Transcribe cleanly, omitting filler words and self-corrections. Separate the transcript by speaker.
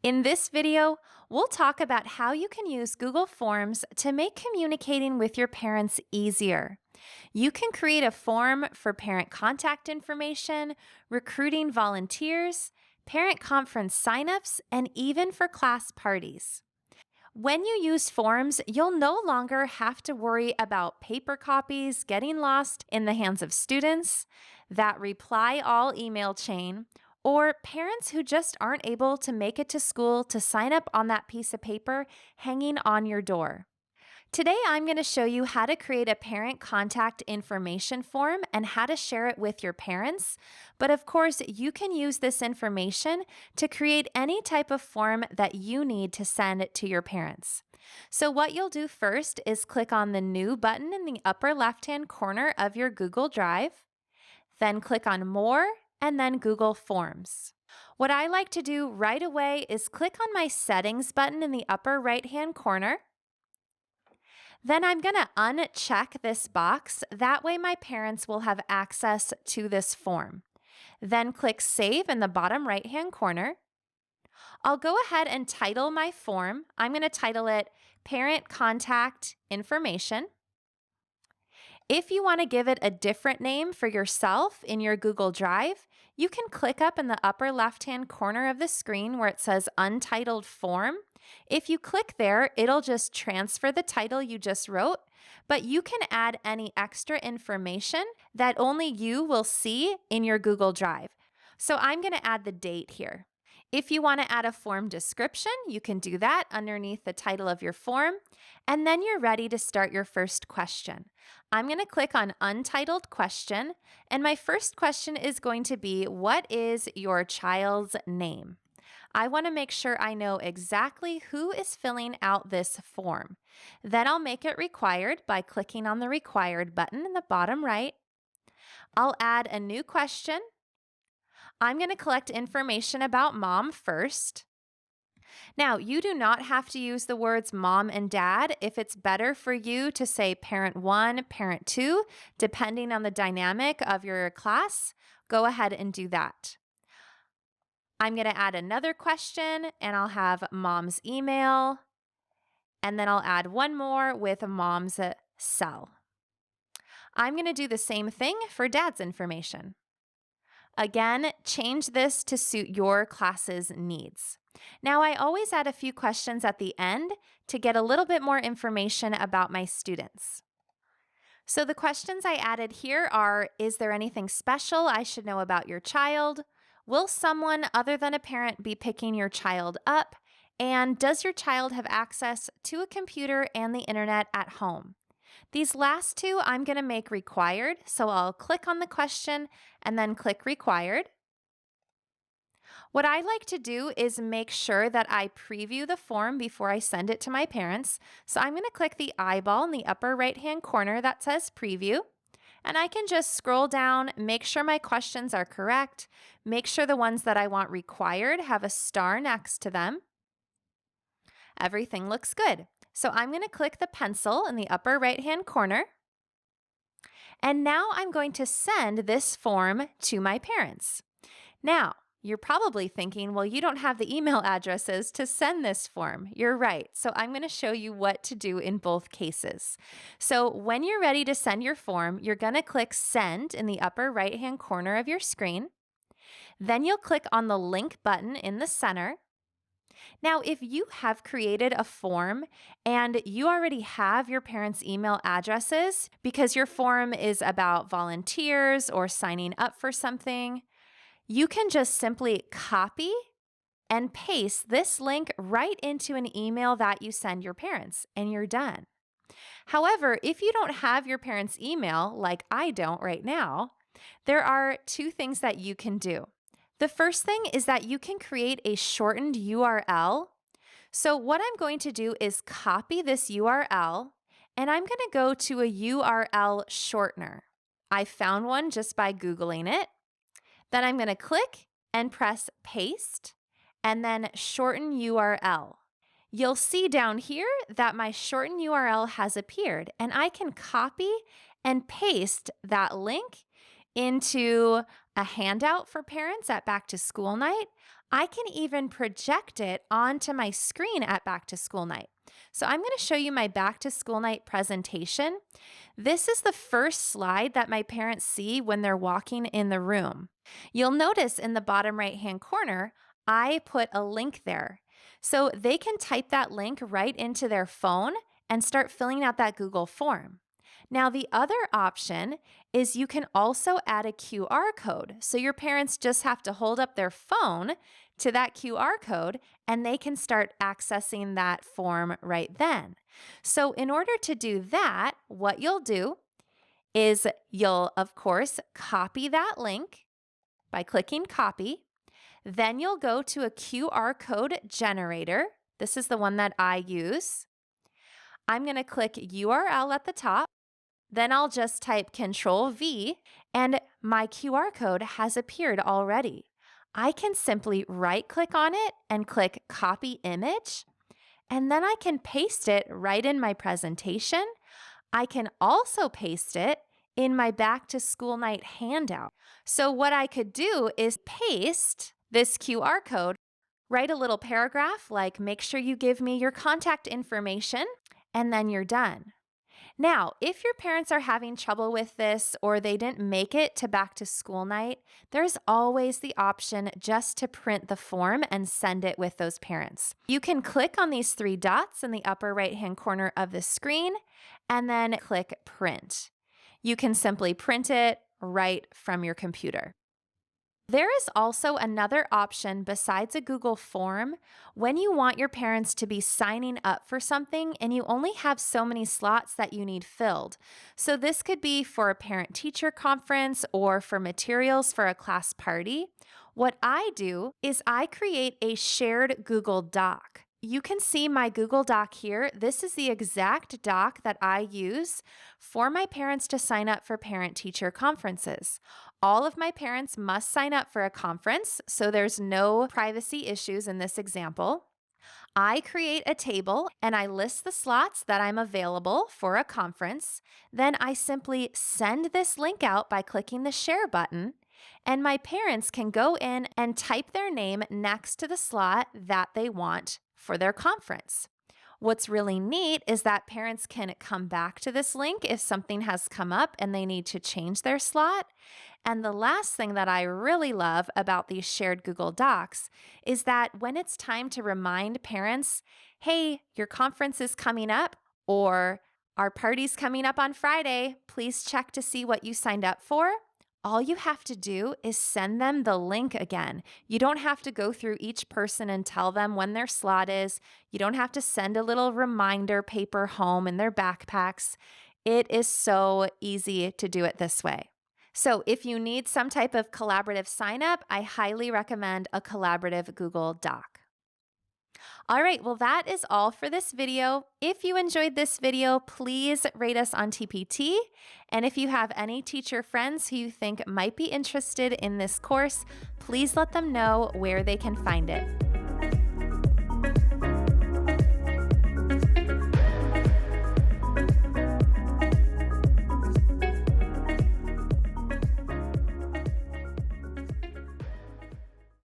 Speaker 1: In this video, we'll talk about how you can use Google Forms to make communicating with your parents easier. You can create a form for parent contact information, recruiting volunteers, parent conference signups, and even for class parties. When you use forms, you'll no longer have to worry about paper copies getting lost in the hands of students, that reply all email chain, or parents who just aren't able to make it to school to sign up on that piece of paper hanging on your door. Today, I'm going to show you how to create a parent contact information form and how to share it with your parents. But of course, you can use this information to create any type of form that you need to send to your parents. So what you'll do first is click on the New button in the upper left-hand corner of your Google Drive, then click on More, and then Google Forms. What I like to do right away is click on my Settings button in the upper right-hand corner. Then I'm going to uncheck this box. That way my parents will have access to this form. Then click Save in the bottom right-hand corner. I'll go ahead and title my form. I'm going to title it Parent Contact Information. If you want to give it a different name for yourself in your Google Drive, you can click up in the upper left-hand corner of the screen where it says Untitled Form. If you click there, it'll just transfer the title you just wrote, but you can add any extra information that only you will see in your Google Drive. So I'm going to add the date here. If you want to add a form description, you can do that underneath the title of your form, and then you're ready to start your first question. I'm going to click on Untitled Question, and my first question is going to be, what is your child's name? I want to make sure I know exactly who is filling out this form. Then I'll make it required by clicking on the Required button in the bottom right. I'll add a new question. I'm going to collect information about mom first. Now, you do not have to use the words mom and dad. If it's better for you to say parent one, parent two, depending on the dynamic of your class, go ahead and do that. I'm going to add another question, and I'll have mom's email, and then I'll add one more with mom's cell. I'm going to do the same thing for dad's information. Again, change this to suit your class's needs. Now, I always add a few questions at the end to get a little bit more information about my students. So the questions I added here are, is there anything special I should know about your child? Will someone other than a parent be picking your child up? And does your child have access to a computer and the internet at home? These last two I'm going to make required, so I'll click on the question and then click Required. What I like to do is make sure that I preview the form before I send it to my parents. So I'm going to click the eyeball in the upper right-hand corner that says Preview. And I can just scroll down, make sure my questions are correct, make sure the ones that I want required have a star next to them. Everything looks good. So I'm going to click the pencil in the upper right-hand corner. And now I'm going to send this form to my parents. Now, you're probably thinking, well, you don't have the email addresses to send this form. You're right. So I'm going to show you what to do in both cases. So when you're ready to send your form, you're going to click Send in the upper right-hand corner of your screen. Then you'll click on the link button in the center. Now, if you have created a form and you already have your parents' email addresses because your form is about volunteers or signing up for something, you can just simply copy and paste this link right into an email that you send your parents, and you're done. However, if you don't have your parents' email, like I don't right now, there are two things that you can do. The first thing is that you can create a shortened URL. So what I'm going to do is copy this URL, and I'm going to go to a URL shortener. I found one just by Googling it. Then I'm going to click and press Paste, and then Shorten URL. You'll see down here that my shortened URL has appeared, and I can copy and paste that link into a handout for parents at back to school night. I can even project it onto my screen at Back to School Night. So I'm going to show you my Back to School Night presentation. This is the first slide that my parents see when they're walking in the room. You'll notice in the bottom right-hand corner, I put a link there. So they can type that link right into their phone and start filling out that Google form. Now, the other option is you can also add a QR code. So your parents just have to hold up their phone to that QR code and they can start accessing that form right then. So in order to do that, what you'll do is you'll, of course, copy that link by clicking copy. Then you'll go to a QR code generator. This is the one that I use. I'm going to click URL at the top. Then I'll just type Control V and my QR code has appeared already. I can simply right-click on it and click Copy Image, and then I can paste it right in my presentation. I can also paste it in my Back to School Night handout. So what I could do is paste this QR code, write a little paragraph like, make sure you give me your contact information, and then you're done. Now, if your parents are having trouble with this or they didn't make it to Back to School Night, there's always the option just to print the form and send it with those parents. You can click on these three dots in the upper right-hand corner of the screen and then click Print. You can simply print it right from your computer. There is also another option besides a Google form when you want your parents to be signing up for something and you only have so many slots that you need filled. So this could be for a parent-teacher conference or for materials for a class party. What I do is I create a shared Google Doc. You can see my Google Doc here. This is the exact doc that I use for my parents to sign up for parent-teacher conferences. All of my parents must sign up for a conference, so there's no privacy issues in this example. I create a table and I list the slots that I'm available for a conference. Then I simply send this link out by clicking the share button, and my parents can go in and type their name next to the slot that they want for their conference. What's really neat is that parents can come back to this link if something has come up and they need to change their slot. And the last thing that I really love about these shared Google Docs is that when it's time to remind parents, hey, your conference is coming up, or our party's coming up on Friday, please check to see what you signed up for. All you have to do is send them the link again. You don't have to go through each person and tell them when their slot is. You don't have to send a little reminder paper home in their backpacks. It is so easy to do it this way. So if you need some type of collaborative sign up, I highly recommend a collaborative Google Doc. All right, well, that is all for this video. If you enjoyed this video, please rate us on TPT. And if you have any teacher friends who you think might be interested in this course, please let them know where they can find it.